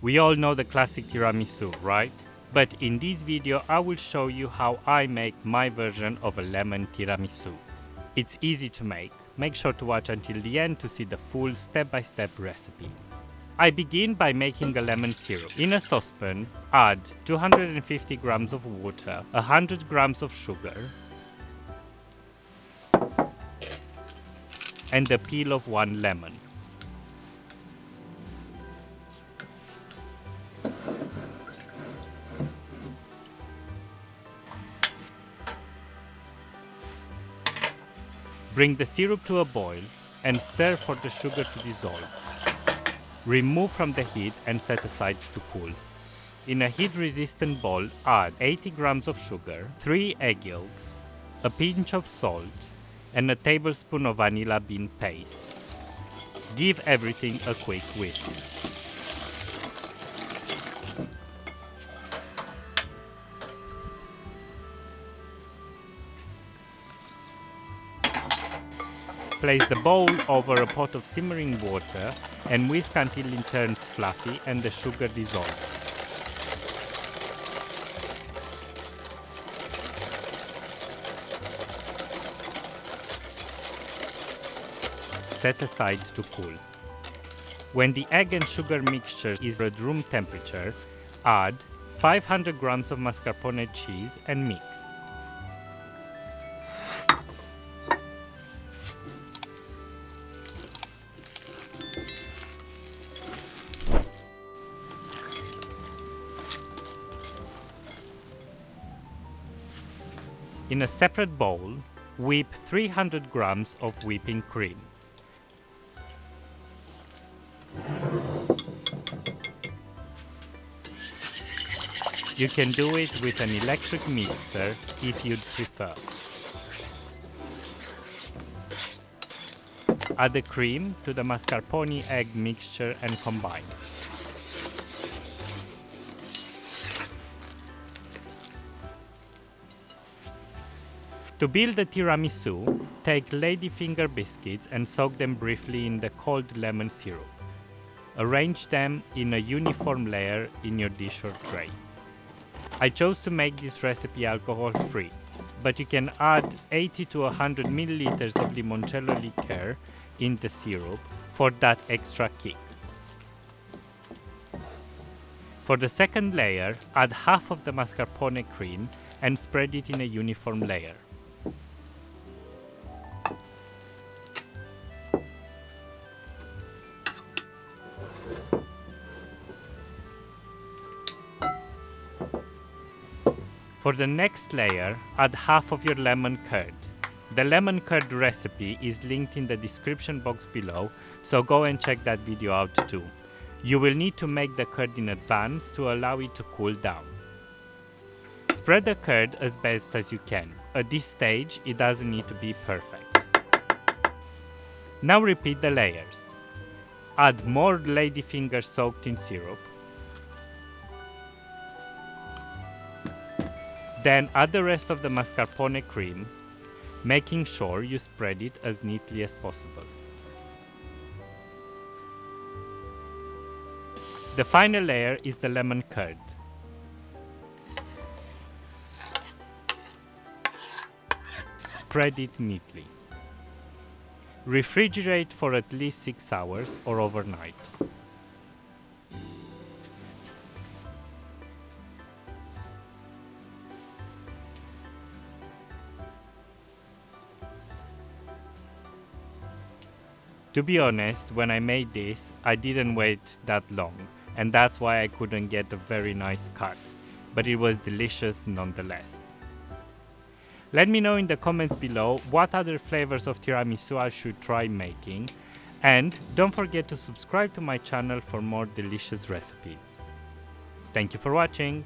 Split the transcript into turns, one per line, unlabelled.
We all know the classic tiramisu, right? But in this video I will show you how I make my version of a lemon tiramisu. It's easy to make sure to watch until the end to see the full step-by-step recipe. I begin by making a lemon syrup. In a saucepan, add 250 grams of water, 100 grams of sugar, and the peel of one lemon. Bring the syrup to a boil and stir for the sugar to dissolve. Remove from the heat and set aside to cool. In a heat-resistant bowl, add 80 grams of sugar, 3 egg yolks, a pinch of salt, and a tablespoon of vanilla bean paste. Give everything a quick whisk. Place the bowl over a pot of simmering water and whisk until it turns fluffy and the sugar dissolves. Set aside to cool. When the egg and sugar mixture is at room temperature, add 500 grams of mascarpone cheese and mix. In a separate bowl, whip 300 grams of whipping cream. You can do it with an electric mixer if you'd prefer. Add the cream to the mascarpone egg mixture and combine. To build the tiramisu, take Ladyfinger biscuits and soak them briefly in the cold lemon syrup. Arrange them in a uniform layer in your dish or tray. I chose to make this recipe alcohol-free, but you can add 80 to 100 milliliters of limoncello liqueur in the syrup for that extra kick. For the second layer, add half of the mascarpone cream and spread it in a uniform layer. For the next layer, add half of your lemon curd. The lemon curd recipe is linked in the description box below, so go and check that video out too. You will need to make the curd in advance to allow it to cool down. Spread the curd as best as you can. At this stage, it doesn't need to be perfect. Now repeat the layers. Add more Ladyfinger soaked in syrup. Then add the rest of the mascarpone cream, making sure you spread it as neatly as possible. The final layer is the lemon curd. Spread it neatly. Refrigerate for at least 6 hours or overnight. To be honest, when I made this, I didn't wait that long, and that's why I couldn't get a very nice cut, but it was delicious nonetheless. Let me know in the comments below what other flavors of tiramisu I should try making, and don't forget to subscribe to my channel for more delicious recipes. Thank you for watching!